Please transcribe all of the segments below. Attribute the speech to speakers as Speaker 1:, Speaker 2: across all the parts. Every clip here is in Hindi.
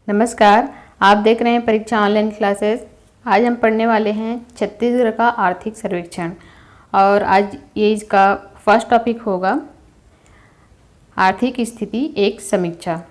Speaker 1: नमस्कार, आप देख रहे हैं परीक्षा ऑनलाइन क्लासेस। आज हम पढ़ने वाले हैं छत्तीसगढ़ का आर्थिक सर्वेक्षण और आज ये इसका फर्स्ट टॉपिक होगा आर्थिक स्थिति एक समीक्षा।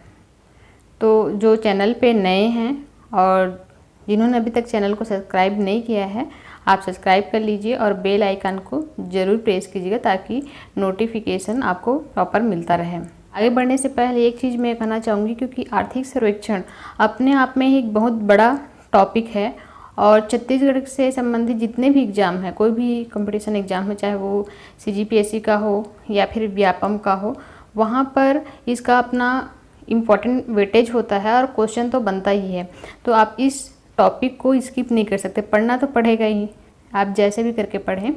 Speaker 1: तो जो चैनल पे नए हैं और जिन्होंने अभी तक चैनल को सब्सक्राइब नहीं किया है, आप सब्सक्राइब कर लीजिए और बेल आइकन को ज़रूर प्रेस कीजिएगा ताकि नोटिफिकेशन आपको प्रॉपर मिलता रहे। आगे बढ़ने से पहले एक चीज़ मैं कहना चाहूँगी, क्योंकि आर्थिक सर्वेक्षण अपने आप में एक बहुत बड़ा टॉपिक है और छत्तीसगढ़ से संबंधित जितने भी एग्ज़ाम हैं, कोई भी कंपटीशन एग्ज़ाम है, चाहे वो CGPSC का हो या फिर व्यापम का हो, वहाँ पर इसका अपना इम्पॉर्टेंट वेटेज होता है और क्वेश्चन तो बनता ही है। तो आप इस टॉपिक को स्किप नहीं कर सकते, पढ़ना तो पड़ेगा ही, आप जैसे भी करके पढ़ें।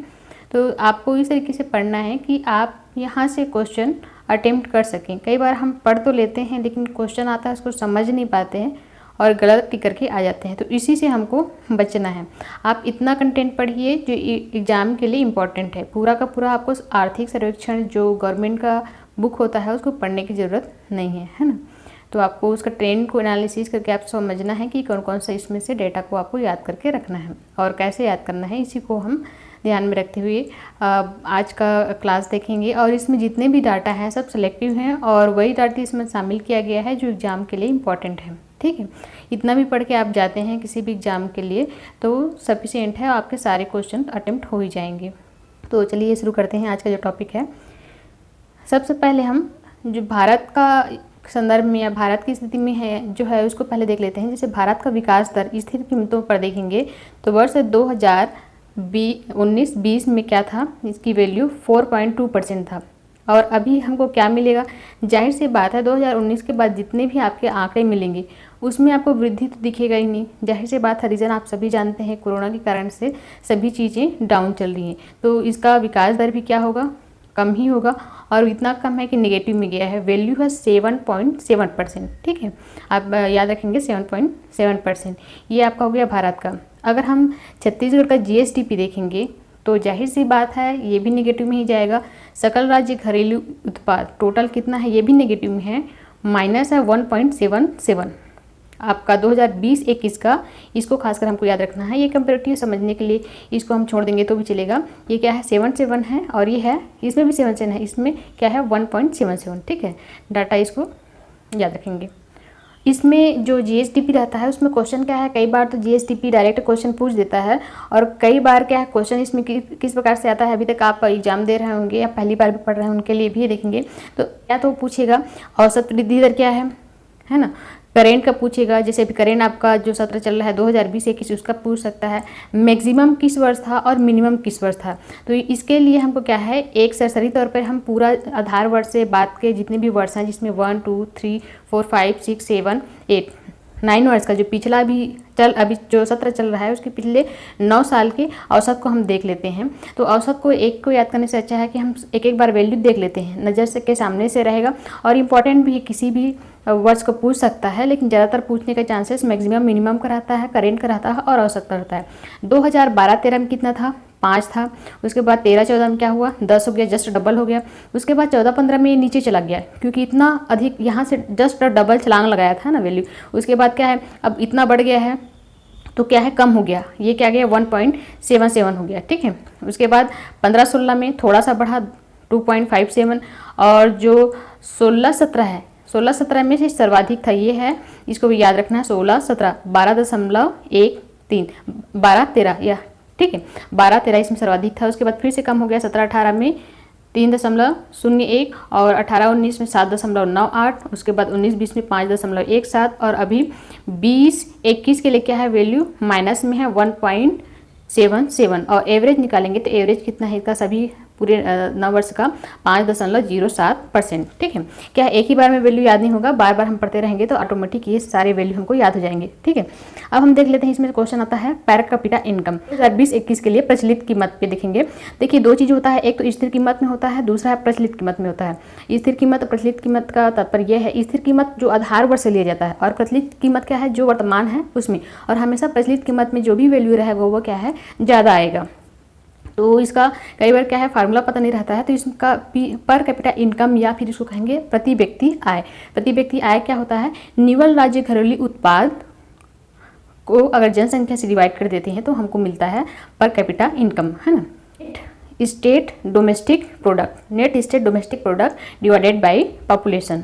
Speaker 1: तो आपको इस तरीके से पढ़ना है कि आप यहाँ से क्वेश्चन अटेम्प्ट कर सकें। कई बार हम पढ़ तो लेते हैं लेकिन क्वेश्चन आता है उसको समझ नहीं पाते हैं और गलत टिक करके आ जाते हैं, तो इसी से हमको बचना है। आप इतना कंटेंट पढ़िए जो एग्ज़ाम के लिए इम्पॉर्टेंट है। पूरा का पूरा आपको आर्थिक सर्वेक्षण जो गवर्नमेंट का बुक होता है उसको पढ़ने की ज़रूरत नहीं है ना। तो आपको उसका ट्रेंड को एनालिसिस करके आप समझना है कि कौन कौन सा इसमें से डेटा को आपको याद करके रखना है और कैसे याद करना है, इसी को हम ध्यान में रखते हुए आज का क्लास देखेंगे। और इसमें जितने भी डाटा हैं सब सिलेक्टिव हैं और वही डाटा इसमें शामिल किया गया है जो एग्ज़ाम के लिए इम्पॉर्टेंट है। ठीक है, इतना भी पढ़ के आप जाते हैं किसी भी एग्ज़ाम के लिए तो सफिशिएंट है, आपके सारे क्वेश्चन अटेम्प्ट हो ही जाएंगे। तो चलिए शुरू करते हैं आज का जो टॉपिक है। सबसे पहले हम जो भारत का संदर्भ में या भारत की स्थिति में है जो है उसको पहले देख लेते हैं। जैसे भारत का विकास दर स्थिर कीमतों पर देखेंगे तो वर्ष 2019-20 में क्या था, इसकी वैल्यू 4.2% था। और अभी हमको क्या मिलेगा, जाहिर सी बात है 2019 के बाद जितने भी आपके आंकड़े मिलेंगे उसमें आपको वृद्धि तो दिखेगा ही नहीं। जाहिर सी बात है, रीज़न आप सभी जानते हैं, कोरोना के कारण से सभी चीज़ें डाउन चल रही हैं, तो इसका विकास दर भी क्या होगा, कम ही होगा। और इतना कम है कि नेगेटिव में गया है, वैल्यू है 7.7%। ठीक है, आप याद रखेंगे 7.7%। ये आपका हो गया भारत का। अगर हम छत्तीसगढ़ का GSDP देखेंगे तो जाहिर सी बात है ये भी नेगेटिव में ही जाएगा। सकल राज्य घरेलू उत्पाद टोटल कितना है, ये भी नेगेटिव में है, माइनस है 1.77। आपका 2020-21 का, इसको खासकर हमको याद रखना है। ये कंपेरेटिव समझने के लिए इसको हम छोड़ देंगे तो भी चलेगा। ये क्या है 77 है और ये है, इसमें भी 77 है, इसमें क्या है 1.77। ठीक है, डाटा इसको याद रखेंगे। इसमें जो GSDP रहता है उसमें क्वेश्चन क्या है, कई बार तो GSDP डायरेक्ट क्वेश्चन पूछ देता है और कई बार क्या है क्वेश्चन इसमें किस प्रकार से आता है। अभी तक आप एग्जाम दे रहे होंगे या पहली बार भी पढ़ रहे हैं उनके लिए भी देखेंगे तो या तो पूछेगा औसत वृद्धि दर क्या है ना। करेंट का पूछेगा, जैसे अभी करेंट आपका जो सत्र चल रहा है 2020-21 उसका पूछ सकता है। मैक्सिमम किस वर्ष था और मिनिमम किस वर्ष था, तो इसके लिए हमको क्या है एक सरसरी तौर पर हम पूरा आधार वर्ष से बात के जितने भी वर्ष हैं जिसमें 1 2 3 4 5 6 7 8 9 वर्ष का जो पिछला अभी जो सत्र चल रहा है उसके पिछले 9 साल के औसत को हम देख लेते हैं। तो औसत को एक को याद करने से अच्छा है कि हम एक बार वैल्यू देख लेते हैं, नज़र से के सामने से रहेगा और इम्पॉर्टेंट भी किसी भी वर्ष को पूछ सकता है, लेकिन ज़्यादातर पूछने का चांसेस मैक्सिमम मिनिमम का रहता है, करेंट का रहता है और औसत का रहता है। 2012-13 में कितना था, 5 था। उसके बाद 13-14 में क्या हुआ, 10 हो गया, जस्ट डबल हो गया। उसके बाद 14-15 में ये नीचे चला गया क्योंकि इतना अधिक यहाँ से जस्ट डबल छलांग लगाया था ना वैल्यू। उसके बाद क्या है, अब इतना बढ़ गया है तो क्या है कम हो गया, ये क्या गया 1.77 हो गया। ठीक है, उसके बाद 15-16 में थोड़ा सा बढ़ा 2.57 और जो 16-17 है, 16-17 में से सर्वाधिक था, ये है, इसको भी याद रखना है 16-17 12.13 12-13 या ठीक है 12-13 इसमें सर्वाधिक था। उसके बाद फिर से कम हो गया 17-18 में 3.01 और 18-19 में 7.98, उसके बाद 19-20 में 5.17 और अभी 20-21 के लिए क्या है वैल्यू माइनस में है 1.77 और एवरेज निकालेंगे तो एवरेज कितना है इसका सभी पूरे 9 वर्ष का 5.07%। ठीक है, क्या है एक ही बार में वैल्यू याद नहीं होगा, बार बार हम पढ़ते रहेंगे तो ऑटोमेटिक ये सारे वैल्यू हमको याद हो जाएंगे। ठीक है, अब हम देख लेते हैं इसमें क्वेश्चन आता है पर कैपिटा इनकम 2020-21 के लिए प्रचलित कीमत पे देखेंगे। देखिए दो चीज़ होता है, एक तो स्थिर कीमत में होता है, दूसरा है प्रचलित कीमत में होता है। स्थिर कीमत प्रचलित कीमत का तात्पर्य यह है, स्थिर कीमत जो आधार वर्ष से लिया जाता है और प्रचलित कीमत क्या है जो वर्तमान है उसमें, और हमेशा प्रचलित कीमत में जो भी वैल्यू रहेगा वो क्या है ज़्यादा आएगा। तो इसका कई बार क्या है फार्मूला पता नहीं रहता है, तो इसका पर कैपिटा इनकम या फिर इसको कहेंगे प्रति व्यक्ति आय। प्रति व्यक्ति आय क्या होता है, निवल राज्य घरेलू उत्पाद को अगर जनसंख्या से डिवाइड कर देते हैं तो हमको मिलता है पर कैपिटा इनकम, है ना। Net state domestic product divided by population.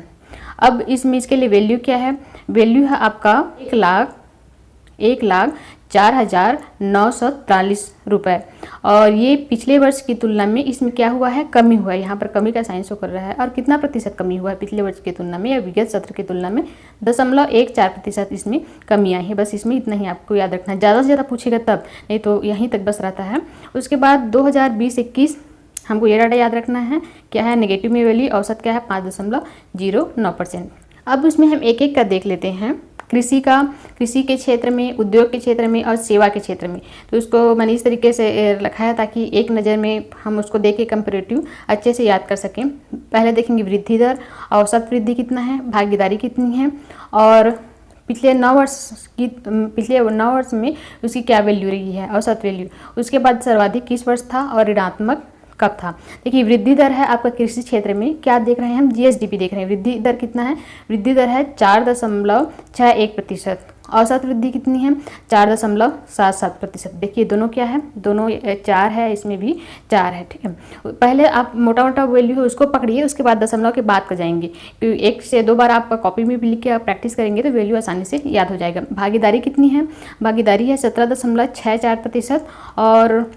Speaker 1: अब इसमें इसके लिए वैल्यू क्या है, वैल्यू है आपका 1,04,943 रुपये, और ये पिछले वर्ष की तुलना में इसमें क्या हुआ है, कमी हुआ है। यहाँ पर कमी का साइन शो कर रहा है, और कितना प्रतिशत कमी हुआ है पिछले वर्ष की तुलना में या विगत सत्र की तुलना में, 0.14% इसमें कमी आई है। बस इसमें इतना ही आपको याद रखना है, ज़्यादा से ज़्यादा पूछेगा तब, नहीं तो यहीं तक बस रहता है। उसके बाद 2020-21 हमको ये डाटा याद रखना है, क्या है नेगेटिव में वैल्यू, औसत क्या है 5.09%। अब इसमें हम एक एक का देख लेते हैं। कृषि के क्षेत्र में, उद्योग के क्षेत्र में और सेवा के क्षेत्र में, तो उसको मैंने इस तरीके से रखा है ताकि एक नज़र में हम उसको देख के कंपेरेटिव अच्छे से याद कर सकें। पहले देखेंगे वृद्धि दर, औसत वृद्धि कितना है, भागीदारी कितनी है, और पिछले 9 वर्ष में उसकी क्या वैल्यू रही है, औसत वैल्यू। उसके बाद सर्वाधिक किस वर्ष था और ऋणात्मक कब था। देखिए वृद्धि दर है आपका कृषि क्षेत्र में, क्या देख रहे हैं हम, जीएसडीपी देख रहे हैं। वृद्धि दर कितना है, वृद्धि दर है 4.61%। औसत वृद्धि कितनी है, 4.77%। देखिए दोनों क्या है, दोनों 4 है, इसमें भी 4 है, ठीक है। पहले आप मोटा मोटा वैल्यू है उसको पकड़िए, उसके बाद दशमलव के बाद कर जाएंगे, क्योंकि 1 से 2 बार आप कॉपी में भी लिख के प्रैक्टिस करेंगे तो वैल्यू आसानी से याद हो जाएगा। भागीदारी कितनी है, भागीदारी है 17.64%, और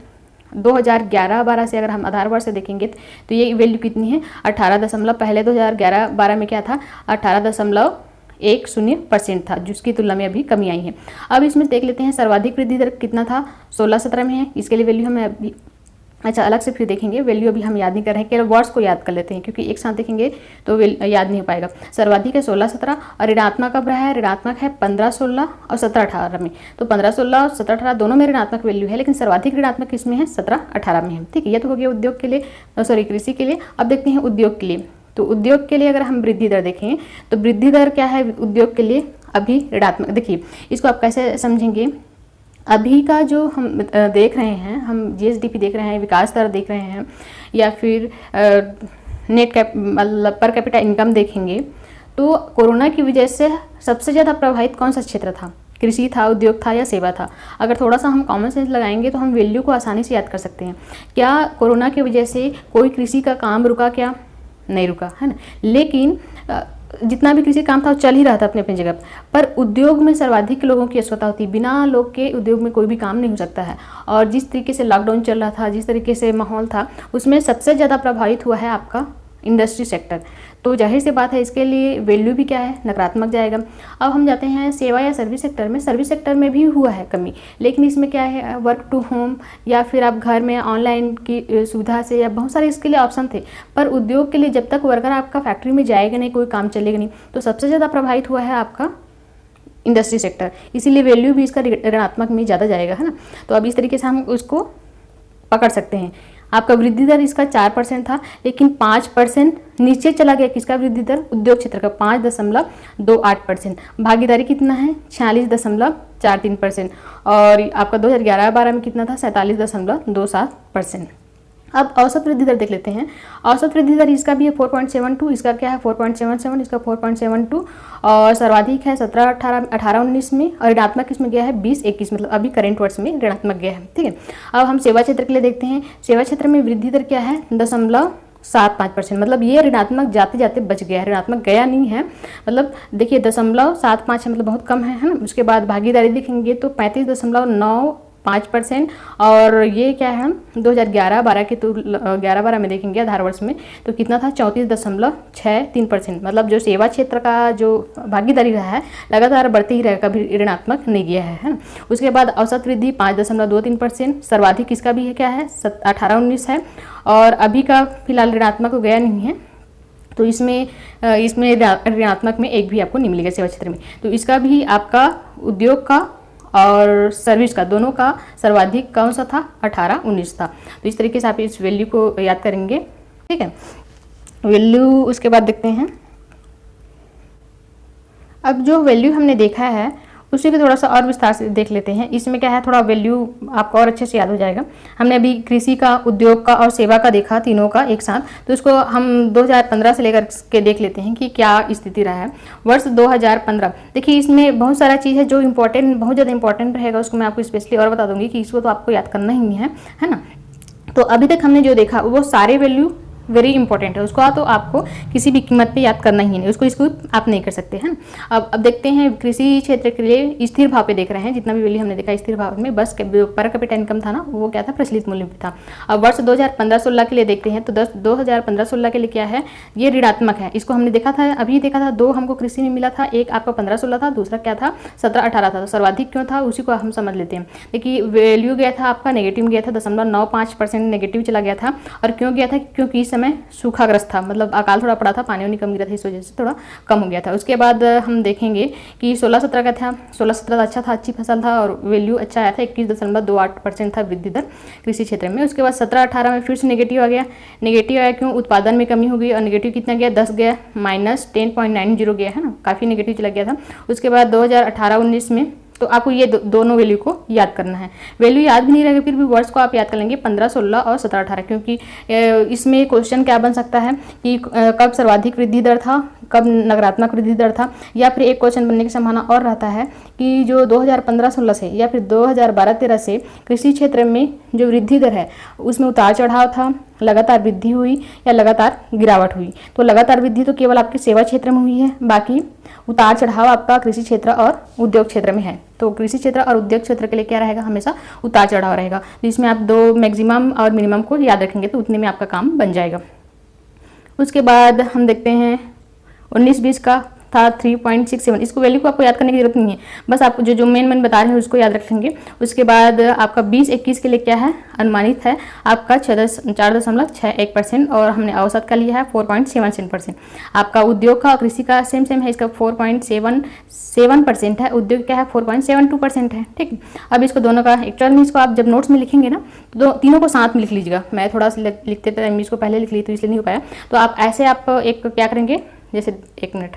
Speaker 1: 2011-12 से अगर हम आधार वर्ष से देखेंगे तो ये वैल्यू कितनी है, 18 पहले 2011-12 में क्या था, 18.10% था, जिसकी तुलना में अभी कमी आई है। अब इसमें देख लेते हैं सर्वाधिक वृद्धि दर कितना था, 16-17 में है। इसके लिए वैल्यू हमें अभी अलग से फिर देखेंगे, वैल्यू अभी हम याद नहीं कर रहे हैं, केवल वर्ड्स को याद कर लेते हैं, क्योंकि एक साथ देखेंगे तो याद नहीं हो पाएगा। सर्वाधिक है 16-17, और ऋणात्मक कब रहा है, ऋणात्मक है 15-16 और 17-18 में। तो 15-16 और 17-18 दोनों में ऋणात्मक वैल्यू है, लेकिन सर्वाधिक ऋणात्मक किसमें है, 17-18 में है, ठीक है। ये तो हो गया उद्योग के लिए, कृषि के लिए। अब देखते हैं उद्योग के लिए। तो उद्योग के लिए अगर हम वृद्धि दर देखें तो वृद्धि दर क्या है उद्योग के लिए, अभी ऋणात्मक। देखिए इसको आप कैसे समझेंगे, अभी का जो हम देख रहे हैं, हम जीएसडीपी देख रहे हैं, विकास दर देख रहे हैं, या फिर नेट मतलब पर कैपिटा इनकम देखेंगे, तो कोरोना की वजह से सबसे ज़्यादा प्रभावित कौन सा क्षेत्र था, कृषि था, उद्योग था या सेवा था। अगर थोड़ा सा हम कॉमन सेंस लगाएंगे तो हम वैल्यू को आसानी से याद कर सकते हैं। क्या कोरोना की वजह से कोई कृषि का काम रुका, क्या नहीं रुका, है ना। लेकिन जितना भी कृषि काम था वो चल ही रहा था अपने अपनी जगह पर उद्योग में सर्वाधिक लोगों की आवश्यकता होती है। बिना लोग के उद्योग में कोई भी काम नहीं हो सकता है। और जिस तरीके से लॉकडाउन चल रहा था, जिस तरीके से माहौल था, उसमें सबसे ज़्यादा प्रभावित हुआ है आपका इंडस्ट्री सेक्टर। तो जाहिर सी बात है इसके लिए वैल्यू भी क्या है, नकारात्मक जाएगा। अब हम जाते हैं सेवा या सर्विस सेक्टर में। सर्विस सेक्टर में भी हुआ है कमी, लेकिन इसमें क्या है, वर्क टू होम या फिर आप घर में ऑनलाइन की सुविधा से, या बहुत सारे इसके लिए ऑप्शन थे। पर उद्योग के लिए जब तक वर्कर आपका फैक्ट्री में जाएगा नहीं, कोई काम चलेगा नहीं, तो सबसे ज़्यादा प्रभावित हुआ है आपका इंडस्ट्री सेक्टर। इसीलिए वैल्यू भी इसका ऋणात्मक में ज़्यादा जाएगा, है ना। तो अब इस तरीके से हम उसको पकड़ सकते हैं। आपका वृद्धि दर इसका 4% था, लेकिन 5% नीचे चला गया। किसका वृद्धि दर, उद्योग क्षेत्र का 5.28%। भागीदारी कितना है, 46.43%। और आपका 2011-12 में कितना था, 47.27%। अब औसत वृद्धि दर देख लेते हैं। औसत वृद्धि दर इसका भी है 4.72, इसका क्या है 4.77, इसका 4.72। और सर्वाधिक है 17-18-19 में, और ऋणात्मक इसमें गया है 20-21, मतलब अभी करेंट वर्ष में ऋणात्मक गया है, ठीक है। अब हम सेवा क्षेत्र के लिए देखते हैं। सेवा क्षेत्र में वृद्धि दर क्या है, 0.75%। मतलब ये ऋणात्मक जाते जाते बच गया है, ऋणात्मक गया नहीं है। मतलब देखिए 0.75 है, मतलब बहुत कम है ना। उसके बाद भागीदारी देखेंगे तो 35.95%। और ये क्या है, 2011-12 के तो 11-12 में देखेंगे आधार वर्ष में तो कितना था, 34.63%। मतलब जो सेवा क्षेत्र का जो भागीदारी रहा है लगातार बढ़ते ही रहेगा, कभी ऋणात्मक नहीं गया है ना। उसके बाद औसत वृद्धि 5.23%। सर्वाधिक इसका भी है क्या है, 18-19 है। और अभी का फिलहाल ऋणात्मक गया नहीं है, तो इसमें ऋणात्मक में एक भी आपको नहीं मिलेगा सेवा क्षेत्र में। तो इसका भी आपका उद्योग का और सर्विस का दोनों का सर्वाधिक कौन सा था, 18-19 था। तो इस तरीके से आप इस वैल्यू को याद करेंगे, ठीक है। वैल्यू उसके बाद देखते हैं। अब जो वैल्यू हमने देखा है उसी को थोड़ा सा और विस्तार से देख लेते हैं। इसमें क्या है, थोड़ा वैल्यू आपको और अच्छे से याद हो जाएगा। हमने अभी कृषि का, उद्योग का और सेवा का देखा, तीनों का एक साथ, तो इसको हम 2015 से लेकर के देख लेते हैं कि क्या स्थिति रहा है। वर्ष 2015 देखिए, इसमें बहुत सारा चीज़ है जो इम्पोर्टेंट, बहुत ज़्यादा इंपॉर्टेंट रहेगा, उसको मैं आपको स्पेशली और बता दूंगी कि इसको तो आपको याद करना ही है ना। तो अभी तक हमने जो देखा वो सारे वैल्यू वेरी इंपॉर्टेंट है, उसको तो आपको किसी भी कीमत पे याद करना ही नहीं, उसको इसको आप नहीं कर सकते हैं। अब देखते हैं कृषि क्षेत्र के लिए स्थिर भाव पे देख रहे हैं। जितना भी वैल्यू हमने देखा स्थिर भाव में, बस पर कैपिटा इनकम था ना, वो क्या था, प्रचलित मूल्य पे था। अब वर्ष 2015-16 के लिए देखते हैं, तो 2015-16 के लिए क्या है, ये ऋणात्मक है। इसको हमने देखा था, अभी देखा था, दो हमको कृषि में मिला था, एक आपका 15-16 था, दूसरा क्या था 17-18 था। तो सर्वाधिक क्यों था उसी को हम समझ लेते हैं। देखिए वैल्यू गया था आपका नेगेटिव गया था, 0.95% नेगेटिव चला गया था। और क्यों गया था, क्योंकि इस समय सूखाग्रस्त था, मतलब अकाल थोड़ा पड़ा था, पानी वानी कम गिरा था, इस वजह से थोड़ा कम हो गया था। उसके बाद हम देखेंगे कि 16-17 का था, 16-17 अच्छा था, अच्छी फसल था और वैल्यू अच्छा आया था, 21.28% था वृद्धि दर कृषि क्षेत्र में। उसके बाद 17-18 में फिर से नेगेटिव आ गया। नेगेटिव आया क्यों, उत्पादन में कमी हो गई, और नेगेटिव कितना गया, 10 गया, -10.90 गया है ना, काफ़ी नेगेटिव चला गया था। उसके बाद 2018-19 में, तो आपको ये दोनों वैल्यू को याद करना है। वैल्यू याद भी नहीं रहेगा फिर भी वर्ड्स को आप याद कर लेंगे, 15-16 और 17-18, क्योंकि इसमें क्वेश्चन क्या बन सकता है कि कब सर्वाधिक वृद्धि दर था, कब नकारात्मक वृद्धि दर था, या फिर एक क्वेश्चन बनने की संभावना और रहता है कि जो 2015-16 से या फिर 2012-13 से कृषि क्षेत्र में जो वृद्धि दर है उसमें उतार चढ़ाव था, लगातार वृद्धि हुई या लगातार गिरावट हुई। तो लगातार वृद्धि तो केवल आपके सेवा क्षेत्र में हुई है, बाकी उतार चढ़ाव आपका कृषि क्षेत्र और उद्योग क्षेत्र में है। तो कृषि क्षेत्र और उद्योग क्षेत्र के लिए क्या रहेगा, हमेशा उतार चढ़ाव रहेगा। तो इसमें आप दो मैक्सिमम और मिनिमम को याद रखेंगे तो उतने में आपका काम बन जाएगा। उसके बाद हम देखते हैं 19-20 का था 3.67। इसको वैल्यू को आपको याद करने की जरूरत नहीं है, बस आपको जो मेन बता रहे हैं उसको याद रखेंगे। उसके बाद आपका 20-21 के लिए क्या है, अनुमानित है आपका 4.61%, और हमने औसत का लिया है 4.77%। आपका उद्योग का और कृषि का सेम है, इसका 4.77% है, उद्योग क्या है 4.72% है। ठीक, अब इसको दोनों का एक्चुअल में, इसको आप जब नोट्स में लिखेंगे ना तो तीनों को साथ में लिख लीजिएगा। मैं थोड़ा सा लिखते थे, इसको पहले लिख ली तो इसलिए नहीं हो पाया। तो आप ऐसे आप एक क्या करेंगे, जैसे 1 मिनट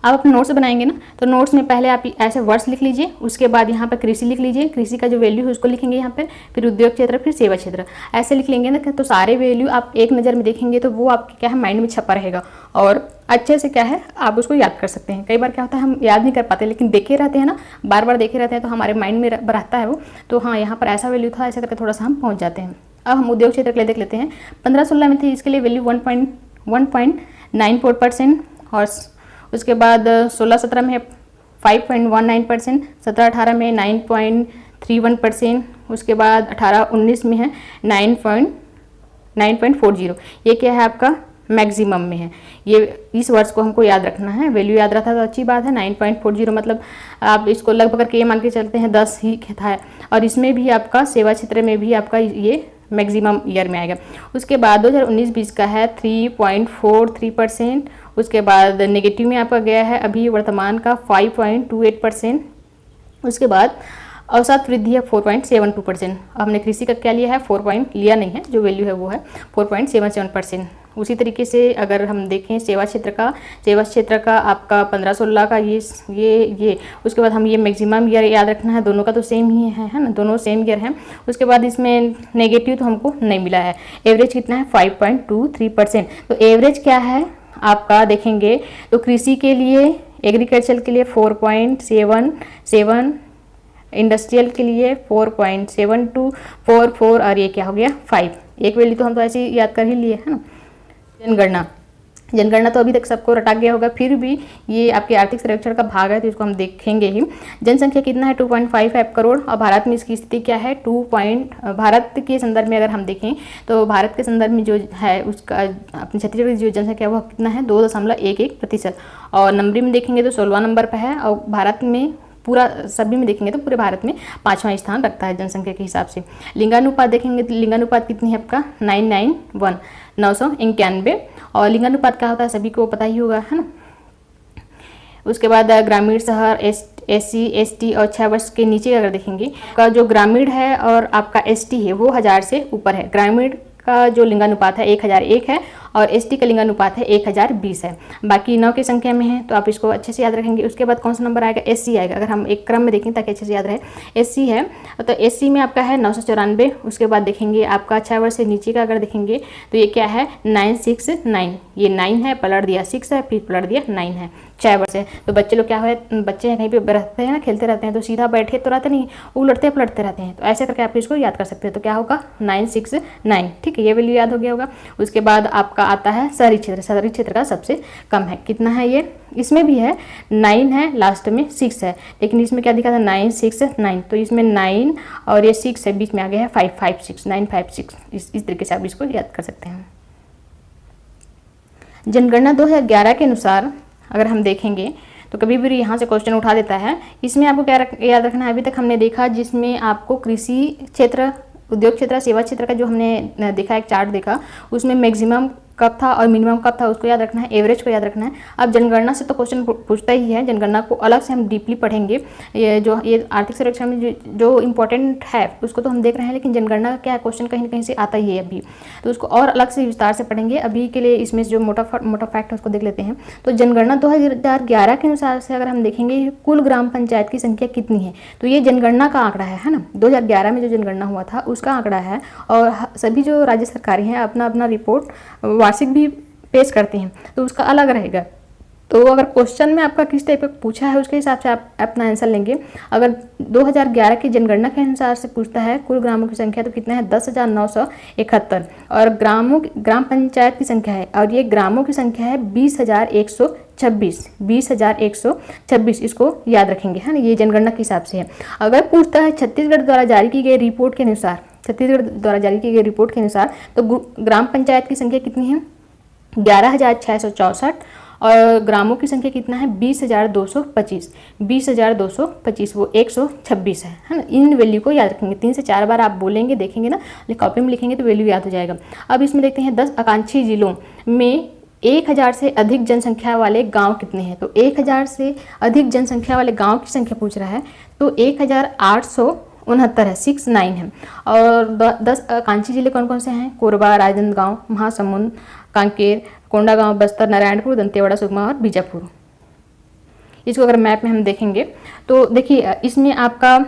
Speaker 1: आप अपने नोट्स बनाएंगे ना, तो नोट्स में पहले आप ऐसे वर्ड्स लिख लीजिए, उसके बाद यहाँ पर कृषि लिख लीजिए, कृषि का जो वैल्यू है उसको लिखेंगे यहाँ पर, फिर उद्योग क्षेत्र, फिर सेवा क्षेत्र, ऐसे लिख लेंगे ना, तो सारे वैल्यू आप एक नज़र में देखेंगे तो वो आपके क्या है माइंड में छपा रहेगा और अच्छे से क्या है आप उसको याद कर सकते हैं। कई बार क्या होता है हम याद नहीं कर पाते, लेकिन देखे रहते हैं ना, बार बार देखे रहते हैं तो हमारे माइंड में रहता है वो, तो हाँ यहाँ पर ऐसा वैल्यू था, ऐसा करके थोड़ा सा हम पहुँच जाते हैं। अब हम उद्योग क्षेत्र के लिए देख लेते हैं। 15-16 में थी, इसके लिए वैल्यू 1.94%, और उसके बाद 16-17 में 5.19%, 17-18 में 9.31%, उसके बाद 18-19 में है 9.40। ये क्या है आपका मैक्सिमम में है। ये इस वर्ष को हमको याद रखना है, वैल्यू याद रखा तो अच्छी बात है। 9.40 मतलब आप इसको लगभग करके ये मान के चलते हैं 10 ही था, और इसमें भी आपका सेवा क्षेत्र में भी आपका ये मैक्सिमम ईयर में आएगा। उसके बाद 2019-20 का है 3.43%। उसके बाद नेगेटिव में आपका गया है अभी वर्तमान का 5.28%। उसके बाद औसत वृद्धि है 4.72%। हमने कृषि का क्या लिया है, 4 लिया नहीं है, जो वैल्यू है वो है 4.77%। उसी तरीके से अगर हम देखें सेवा क्षेत्र का आपका 15-16 का ये उसके बाद हम ये मैक्सिमम ईयर याद रखना है, दोनों का तो सेम ही है ना, दोनों सेम ईयर है। उसके बाद इसमें नेगेटिव तो हमको नहीं मिला है। एवरेज कितना है 5.23%। तो एवरेज क्या है आपका देखेंगे तो कृषि के लिए, एग्रीकल्चर के लिए 4.77, इंडस्ट्रियल के लिए 4.7244, और ये क्या हो गया 5। एक वैल्यू तो हम तो ऐसे ही याद कर ही लिए है ना। जनगणना तो अभी तक सबको रटा गया होगा, फिर भी ये आपके आर्थिक सर्वेक्षण का भाग है तो इसको हम देखेंगे ही। जनसंख्या कितना है 2.55 करोड़, और भारत में इसकी स्थिति क्या है भारत के संदर्भ में अगर हम देखें तो भारत के संदर्भ में जो है उसका अपने छत्तीसगढ़ की जो जनसंख्या वो कितना है 2.11%, और नंबरी में देखेंगे तो 16 नंबर पर है, और भारत में पूरा सभी में देखेंगे तो पूरे भारत में 5वां स्थान रखता है जनसंख्या के हिसाब से। लिंगानुपात देखेंगे तो लिंगानुपात कितनी है आपका 991, और लिंगानुपात क्या होता है सभी को पता ही होगा है ना। उसके बाद ग्रामीण, शहर, SC ST और 6 वर्ष के नीचे अगर देखेंगे का जो ग्रामीण है और आपका ST है वो 1000 से ऊपर है। ग्रामीण का जो लिंगानुपात है 1001 है, और ST का लिंगानुपात है 1020 है। बाकी 9 की संख्या में है तो आप इसको अच्छे से याद रखेंगे। उसके बाद कौन सा नंबर आएगा, SC आएगा। अगर हम एक क्रम में देखें ताकि अच्छे से याद रहे, SC है तो SC में आपका है 994। उसके बाद देखेंगे आपका 6 वर्ष से नीचे का अगर देखेंगे तो ये क्या है 969, ये 9 है, पलट दिया 6 है, फिर पलट दिया 9 है, 6 वर्ष है। तो बच्चे लोग क्या है, बच्चे हैं कहीं पे रहते हैं ना, खेलते रहते हैं तो सीधा बैठे तो रहते नहीं, उलटते पलटते रहते हैं। तो ऐसे करके आप इसको याद कर सकते हैं। तो क्या होगा 969, ठीक है, ये वैल्यू याद हो गया होगा। उसके बाद आपका आता है शहरी क्षेत्र। शहरी क्षेत्र का सबसे कम है, कितना है ये, इसमें भी है 9 है, लास्ट में 6 है, लेकिन इसमें क्या दिखा था 969, तो इसमें 9 और ये 6 है, बीच में आ गया है 556, 956। इस तरीके से आप इसको याद कर सकते हैं। जनगणना 2011 के अनुसार अगर हम देखेंगे तो कभी भी यहाँ से क्वेश्चन उठा देता है। इसमें आपको क्या याद रखना है, अभी तक हमने देखा जिसमें आपको कृषि क्षेत्र, उद्योग क्षेत्र, सेवा क्षेत्र का जो हमने देखा एक चार्ट देखा, उसमें मैक्सिमम कब था और मिनिमम कब था उसको याद रखना है, एवरेज को याद रखना है। अब जनगणना से तो क्वेश्चन पूछता ही है, जनगणना को अलग से हम डीपली पढ़ेंगे। ये आर्थिक सर्वेक्षण में जो इम्पोर्टेंट है उसको तो हम देख रहे हैं, लेकिन जनगणना का क्या क्वेश्चन कहीं ना कहीं से आता ही है अभी, तो उसको और अलग से विस्तार से पढ़ेंगे। अभी के लिए इसमें जो मोटा फैक्ट है उसको देख लेते हैं। तो जनगणना 2011 के अनुसार से अगर हम देखेंगे कुल ग्राम पंचायत की संख्या कितनी है, तो ये जनगणना का आंकड़ा है ना, 2011 में जो जनगणना हुआ था उसका आंकड़ा है। और सभी जो राज्य सरकारें हैं अपना अपना रिपोर्ट वार्षिक भी पेश करते हैं, तो उसका अलग रहेगा। तो अगर क्वेश्चन में आपका किस टाइप का पूछा है उसके हिसाब से आप अपना आंसर लेंगे। अगर 2011 की जनगणना के अनुसार से पूछता है कुल ग्रामों की संख्या तो कितना है 10,971, और ग्राम पंचायत की संख्या है, और ये ग्रामों की संख्या है 20,126, 20,126, इसको याद रखेंगे, है ना, ये जनगणना के हिसाब से है। अगर पूछता है छत्तीसगढ़ द्वारा जारी की गई रिपोर्ट के अनुसार, छत्तीसगढ़ द्वारा जारी की गई रिपोर्ट के अनुसार तो ग्राम पंचायत की संख्या कितनी है 11,664, और ग्रामों की संख्या कितना है 20,225, 20,225, वो 126 है ना। इन वैल्यू को याद रखेंगे, 3 से 4 बार आप बोलेंगे, देखेंगे ना, कॉपी में लिखेंगे तो वैल्यू याद हो जाएगा। अब इसमें देखते हैं 10 आकांक्षी जिलों में 1000 से अधिक जनसंख्या वाले गांव कितने हैं। तो 1000 से अधिक जनसंख्या वाले गांव की संख्या पूछ रहा है, तो 1869 है, 69 है। और 10 आकांक्षी जिले कौन कौन से हैं, कोरबा, राजनांदगांव, महासमुंद, कांकेर, कोंडागांव, बस्तर, नारायणपुर, दंतेवाड़ा, सुकमा और बीजापुर। इसको अगर मैप में हम देखेंगे तो देखिए इसमें आपका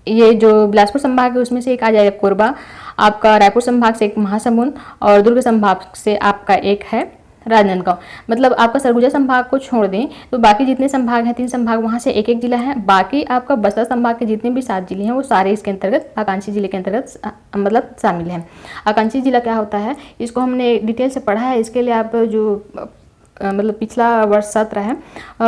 Speaker 1: ये जो बिलासपुर संभाग है उसमें से एक आ जाएगा कोरबा, आपका रायपुर संभाग से एक महासमुंद, और दुर्ग संभाग से आपका एक है राजनांदगांव। मतलब आपका सरगुजा संभाग को छोड़ दें तो बाकी जितने संभाग हैं 3 संभाग, वहाँ से एक एक जिला है। बाकी आपका बस्तर संभाग के जितने भी 7 जिले हैं वो सारे इसके अंतर्गत आकांक्षी जिले के अंतर्गत मतलब शामिल हैं। आकांक्षी जिला क्या होता है इसको हमने डिटेल से पढ़ा है, इसके लिए आप जो मतलब पिछला वर्ष सत्र है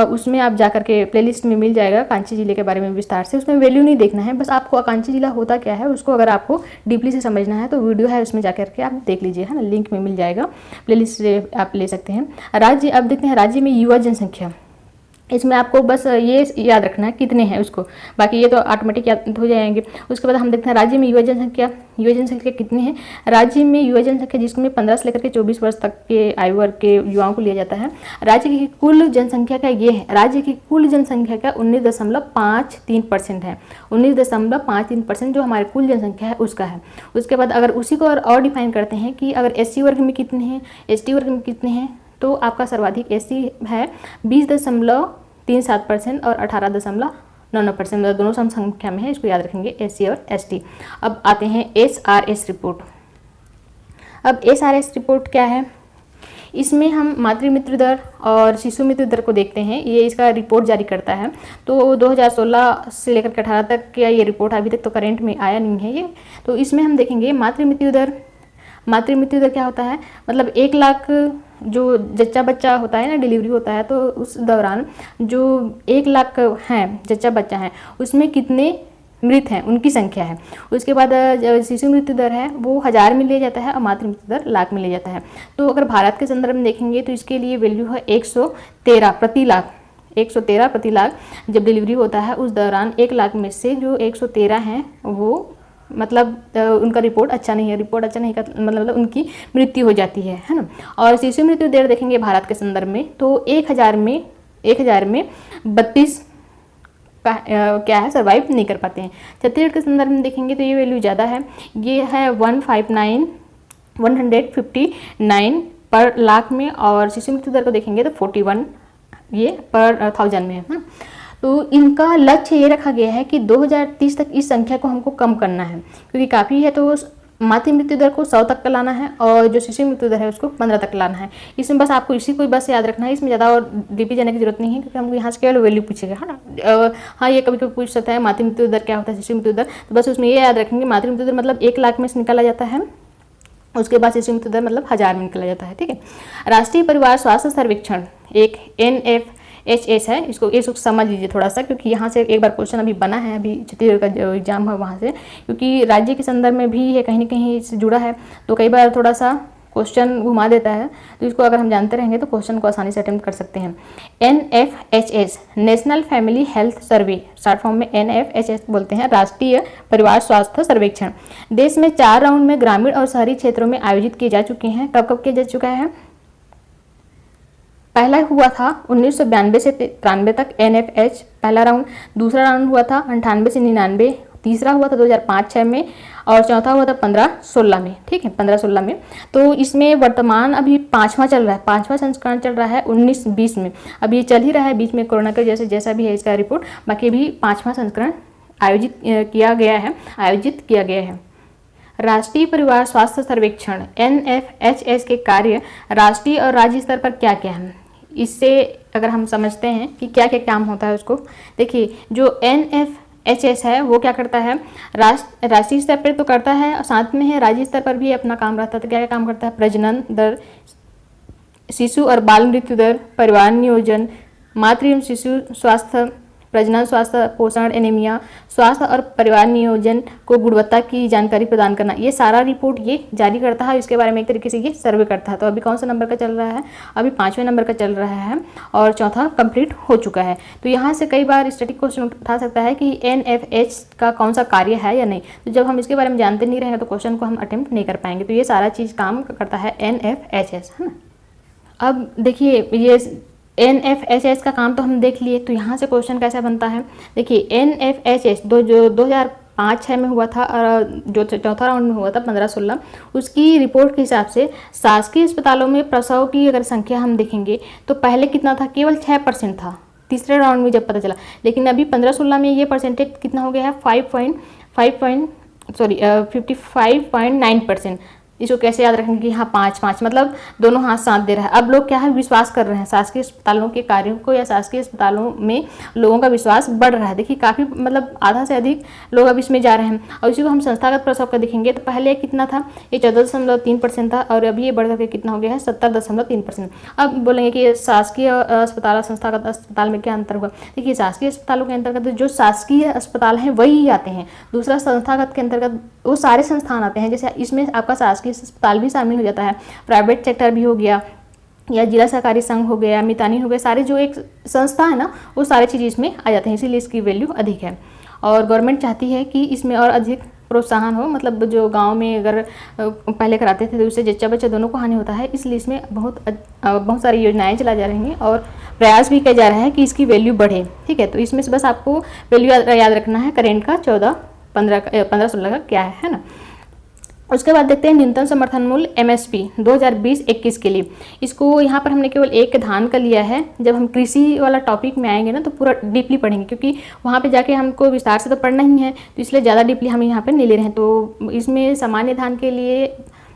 Speaker 1: उसमें आप जाकर के प्लेलिस्ट में मिल जाएगा आकांक्षी जिले के बारे में विस्तार से। उसमें वैल्यू नहीं देखना है, बस आपको आकांक्षी जिला होता क्या है उसको अगर आपको डीपली से समझना है तो वीडियो है उसमें जाकर के आप देख लीजिए, है ना, लिंक में मिल जाएगा, प्लेलिस्ट से आप ले सकते हैं। राज्य, अब देखते हैं राज्य में युवा जनसंख्या। इसमें आपको बस ये याद रखना है कितने हैं उसको, बाकी ये तो ऑटोमेटिक याद हो जाएंगे। उसके बाद हम देखते हैं राज्य में युवा जनसंख्या कितनी है। राज्य में युवा जनसंख्या जिसमें 15 से लेकर के 24 वर्ष तक के आयु वर्ग के युवाओं को लिया जाता है। राज्य की कुल जनसंख्या का ये है, राज्य की कुल जनसंख्या का 19.53% है, 19.53% जो हमारे कुल जनसंख्या है उसका है। उसके बाद अगर उसी को और डिफाइन करते हैं कि अगर SC वर्ग में कितने हैं, ST वर्ग में कितने हैं, तो आपका सर्वाधिक SC है 20.37% और 18.99%, मतलब दोनों सम संख्या में है, इसको याद रखेंगे SC और ST। अब आते हैं SRS रिपोर्ट। अब SRS रिपोर्ट क्या है, इसमें हम मातृ मृत्यु दर और शिशु मृत्यु दर को देखते हैं। ये इसका रिपोर्ट जारी करता है, तो 2016 से लेकर के 18 तक का ये रिपोर्ट अभी तक तो करेंट में आया नहीं है ये। तो इसमें हम देखेंगे मातृ मृत्यु दर क्या होता है, मतलब 1 लाख जो जच्चा बच्चा होता है ना, डिलीवरी होता है, तो उस दौरान जो 1 लाख हैं जच्चा बच्चा हैं उसमें कितने मृत हैं उनकी संख्या है। उसके बाद शिशु मृत्यु दर है वो 1000 में लिया जाता है और मातृ मृत्यु दर लाख में लिया जाता है। तो अगर भारत के संदर्भ में देखेंगे तो इसके लिए वैल्यू है 113 प्रति लाख, 113 प्रति लाख जब डिलीवरी होता है उस दौरान 1 लाख में से जो 113 हैं वो मतलब उनका रिपोर्ट अच्छा नहीं है, का मतलब उनकी मृत्यु हो जाती है ना। और शिशु मृत्यु दर देखेंगे भारत के संदर्भ में तो 1000 में 32 का क्या है सर्वाइव नहीं कर पाते हैं। छत्तीसगढ़ के संदर्भ में देखेंगे तो ये वैल्यू ज़्यादा है, ये है 159 पर लाख में, और शिशु मृत्यु दर को देखेंगे तो 41 ये पर 1000 में है। तो इनका लक्ष्य ये रखा गया है कि 2030 तक इस संख्या को हमको कम करना है, क्योंकि काफ़ी है। तो मातृ मृत्यु दर को 100 तक लाना है और जो शिशु मृत्यु दर है उसको 15 तक लाना है। इसमें बस आपको इसी को बस याद रखना है, इसमें ज़्यादा और डीपी जाने की जरूरत नहीं है, क्योंकि हमको यहाँ से केवल वैल्यू पूछेगा, है ना। हाँ, ये कभी कभी पूछ सकता है मातृ मृत्यु दर क्या होता है, शिशु मृत्यु दर, तो बस उसमें ये याद रखेंगे मातृ मृत्यु दर मतलब 1 लाख में से निकाला जाता है, उसके बाद शिशु मृत्यु दर मतलब 1000 में निकाला जाता है, ठीक है। राष्ट्रीय परिवार स्वास्थ्य सर्वेक्षण एक NFHS है, इसको समझ लीजिए थोड़ा सा, क्योंकि यहाँ से एक बार क्वेश्चन अभी बना है, अभी छत्तीसगढ़ का जो एग्जाम है वहाँ से, क्योंकि राज्य के संदर्भ में भी ये कहीं ना कहीं इससे जुड़ा है, तो कई बार थोड़ा सा क्वेश्चन घुमा देता है। तो इसको अगर हम जानते रहेंगे तो क्वेश्चन को आसानी से अटेम्प्ट कर सकते हैं। NFHS national family health survey, short form में NFHS बोलते हैं, राष्ट्रीय परिवार स्वास्थ्य सर्वेक्षण देश में 4 राउंड में ग्रामीण और शहरी क्षेत्रों में आयोजित किए जा चुके हैं। कब कब किया जा चुका है? पहला हुआ था 1992 से 93 तक NFH पहला राउंड, दूसरा राउंड हुआ था 98 से 99, तीसरा हुआ था 2005-06 में, और चौथा हुआ था 15-16 में, ठीक है, 15-16 में। तो इसमें वर्तमान अभी 5वां चल रहा है, 5वां संस्करण चल रहा है 19-20 में, अभी ये चल ही रहा है, बीच में कोरोना का जैसा भी है इसका रिपोर्ट, बाकी अभी 5वां संस्करण आयोजित किया गया है। राष्ट्रीय परिवार स्वास्थ्य सर्वेक्षण NFHS के कार्य राष्ट्रीय और राज्य स्तर पर क्या क्या है, इससे अगर हम समझते हैं कि क्या क्या काम होता है उसको देखिए। जो NFHS है वो क्या करता है, राष्ट्रीय स्तर पर तो करता है और साथ में है राज्य स्तर पर भी अपना काम रहता है। तो क्या क्या काम करता है? प्रजनन दर, शिशु और बाल मृत्यु दर, परिवार नियोजन, मातृ एवं शिशु स्वास्थ्य, प्रजनन स्वास्थ्य, पोषण, एनीमिया, स्वास्थ्य और परिवार नियोजन को गुणवत्ता की जानकारी प्रदान करना, ये सारा रिपोर्ट ये जारी करता है। इसके बारे में एक तरीके से ये सर्वे करता है। तो अभी कौन सा नंबर का चल रहा है? अभी 5वें नंबर का चल रहा है और चौथा कंप्लीट हो चुका है। तो यहाँ से कई बार स्टैटिक क्वेश्चन उठा सकता है कि NFH का कौन सा कार्य है या नहीं। तो जब हम इसके बारे में जानते नहीं रहेंगे तो क्वेश्चन को हम अटेम्प्ट नहीं कर पाएंगे। तो ये सारा चीज़ काम करता है NFHS, है ना। अब देखिए ये NFHS का काम तो हम देख लिए, तो यहाँ से क्वेश्चन कैसा बनता है? देखिए NFHS जो 2005-06 में हुआ था और जो चौथा राउंड में हुआ था 15-16, उसकी रिपोर्ट के हिसाब से शासकीय अस्पतालों में प्रसव की अगर संख्या हम देखेंगे तो पहले कितना था? केवल 6% था तीसरे राउंड में जब पता चला, लेकिन अभी 15-16 में ये परसेंटेज कितना हो गया है? 55.9%। इसको कैसे याद रखेंगे कि हाँ 5-5 मतलब दोनों हाथ साथ दे रहा है। अब लोग क्या है, विश्वास कर रहे हैं शासकीय अस्पतालों के कार्यों को, या शासकीय अस्पतालों में लोगों का विश्वास बढ़ रहा है। देखिए काफ़ी मतलब आधा से अधिक लोग अब इसमें जा रहे हैं। और इसी को हम संस्थागत प्रसव का देखेंगे तो पहले कितना था? ये 14.3% था और अभी ये बढ़ करके कितना हो गया है? 70.3%। अब बोलेंगे कि शासकीय अस्पताल और संस्थागत अस्पताल में क्या अंतर हुआ? देखिए शासकीय अस्पतालों के अंतर्गत जो शासकीय अस्पताल हैं वही आते हैं, दूसरा संस्थागत के अंतर्गत वो सारे संस्थान आते हैं। जैसे इसमें आपका शासकीय अस्पताल भी शामिल हो जाता है, प्राइवेट सेक्टर भी हो गया, या जिला सहकारी संघ हो गया, मितानी हो गया, सारे जो एक संस्था है ना वो सारे चीज़ इसमें आ जाते हैं, इसीलिए इसकी वैल्यू अधिक है। और गवर्नमेंट चाहती है कि इसमें और अधिक प्रोत्साहन हो, मतलब जो गांव में अगर पहले कराते थे तो उससे जच्चा बच्चा दोनों को हानि होता है, इसलिए इसमें बहुत सारी योजनाएं चला जा रही हैं और प्रयास भी किया जा रहा है कि इसकी वैल्यू बढ़े, ठीक है। तो इसमें से बस आपको वैल्यू याद रखना है करेंट का 15-16 का क्या है ना। उसके बाद देखते हैं न्यूनतम समर्थन मूल्य MSP 2020-21 के लिए। इसको यहाँ पर हमने केवल एक धान का लिया है। जब हम कृषि वाला टॉपिक में आएंगे ना तो पूरा डीपली पढ़ेंगे, क्योंकि वहाँ पे जाके हमको विस्तार से तो पढ़ना ही है, तो इसलिए ज़्यादा डीपली हम यहाँ पे नहीं ले रहे हैं। तो इसमें सामान्य धान के लिए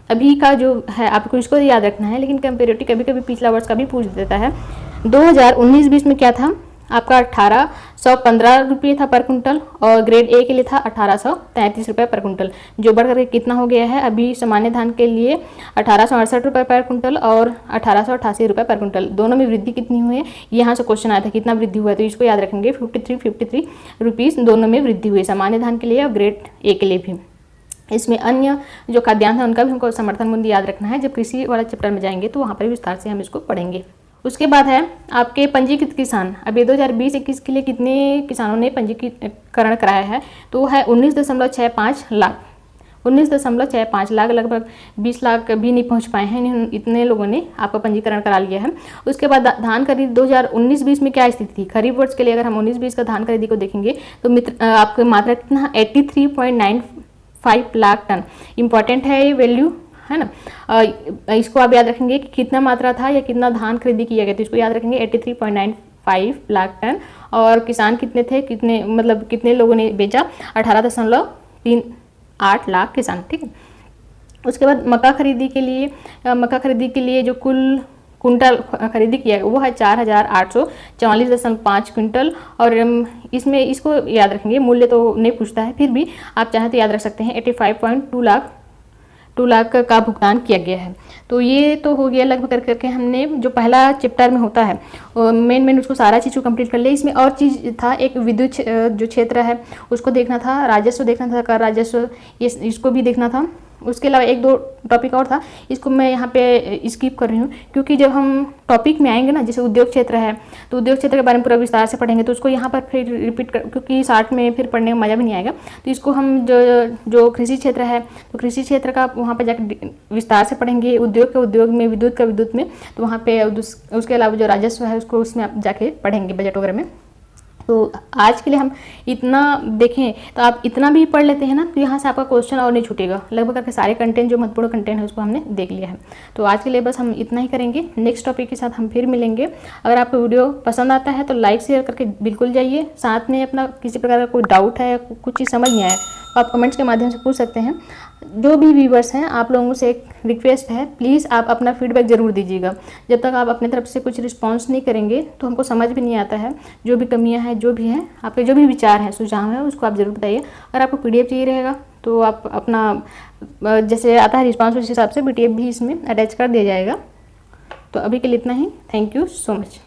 Speaker 1: अभी का जो है आपको इसको याद रखना है, लेकिन कंपेरेटिव कभी कभी पिछला वर्ष का भी पूछ देता है। 2019-20 में क्या था आपका? 1815 रुपये था पर कुंटल, और ग्रेड A के लिए था 1833 रुपये पर कुंटल, जो बढ़ करके कितना हो गया है अभी सामान्य धान के लिए 1868 रुपये पर कुंटल और 1888 रुपये पर कुंटल। दोनों में वृद्धि कितनी हुई है? यहाँ से क्वेश्चन आया था कितना वृद्धि हुआ है, तो इसको याद रखेंगे 53 रुपीज़ दोनों में वृद्धि हुई, सामान्य धान के लिए और ग्रेड A के लिए भी। इसमें अन्य जो खाद्यान्न है उनका भी हमको समर्थन मूल्य याद रखना है। जब कृषि वाला चैप्टर में जाएंगे तो वहाँ पर विस्तार से हम इसको पढ़ेंगे। उसके बाद है आपके पंजीकृत किसान। अभी 2020-21 के लिए कितने किसानों ने पंजीकरण कराया है? तो है 19.65 लाख, 19.65 लाख, लगभग 20 लाख भी नहीं पहुंच पाए हैं, इतने लोगों ने आपका पंजीकरण करा लिया है। उसके बाद धान खरीद 2019-20 में क्या स्थिति थी? खरीफ वर्ष के लिए अगर हम 19-20 का धान खरीदी को देखेंगे तो आपकी मात्रा कितना? 83.95 लाख टन। इंपॉर्टेंट है ये वैल्यू, है ना। इसको आप याद रखेंगे कि कितना मात्रा था या कितना धान खरीदी किया गया, तो इसको याद रखेंगे 83.95 लाख टन। और किसान कितने थे, कितने मतलब कितने लोगों ने बेचा, 18.38 लाख किसान, ठीक है। उसके बाद मक्का खरीदी के लिए जो कुल कुंटल खरीदी किया वो है 4,844.5 क्विंटल। और इसमें इसको याद रखेंगे, मूल्य तो नहीं पूछता है, फिर भी आप चाहें तो याद रख सकते हैं 85.2 लाख का भुगतान किया गया है। तो ये तो हो गया लगभग करके हमने जो पहला चैप्टर में होता है मेन उसको सारा चीज़ को कंप्लीट कर लिया। इसमें और चीज़ था, एक विद्युत जो क्षेत्र है उसको देखना था, राजस्व देखना था, कर राजस्व इसको भी देखना था। उसके अलावा एक दो टॉपिक और था, इसको मैं यहाँ पे स्किप कर रही हूँ क्योंकि जब हम टॉपिक में आएंगे ना, जैसे उद्योग क्षेत्र है तो उद्योग क्षेत्र के बारे में पूरा विस्तार से पढ़ेंगे, तो उसको यहाँ पर फिर रिपीट कर, क्योंकि शार्ट में फिर पढ़ने में मज़ा भी नहीं आएगा। तो इसको हम जो कृषि क्षेत्र है तो कृषि क्षेत्र का वहाँ पर जाकर विस्तार से पढ़ेंगे, उद्योग में, विद्युत का विद्युत में, तो वहाँ पर उसके अलावा जो राजस्व है उसको उसमें आप जाके पढ़ेंगे बजट वगैरह में। तो आज के लिए हम इतना देखें, तो आप इतना भी पढ़ लेते हैं ना तो यहाँ से आपका क्वेश्चन और नहीं छूटेगा। लगभग करके सारे कंटेंट जो महत्वपूर्ण कंटेंट है उसको हमने देख लिया है। तो आज के लिए बस हम इतना ही करेंगे, नेक्स्ट टॉपिक के साथ हम फिर मिलेंगे। अगर आपको वीडियो पसंद आता है तो लाइक शेयर करके बिल्कुल जाइए। साथ में अपना किसी प्रकार का कोई डाउट है, कुछ चीज़ समझ नहीं आया तो आप कमेंट्स के माध्यम से पूछ सकते हैं। जो भी व्यूवर्स हैं आप लोगों से एक रिक्वेस्ट है, प्लीज़ आप अपना फीडबैक ज़रूर दीजिएगा। जब तक आप अपनी तरफ से कुछ रिस्पांस नहीं करेंगे तो हमको समझ भी नहीं आता है। जो भी कमियां हैं, जो भी हैं, आपके जो भी विचार हैं, सुझाव हैं, उसको आप ज़रूर बताइए। अगर आपको PDF चाहिए रहेगा तो आप अपना जैसे आता है रिस्पांस उस हिसाब से PDF भी इसमें अटैच कर दिया जाएगा। तो अभी के लिए इतना ही। Thank you so much.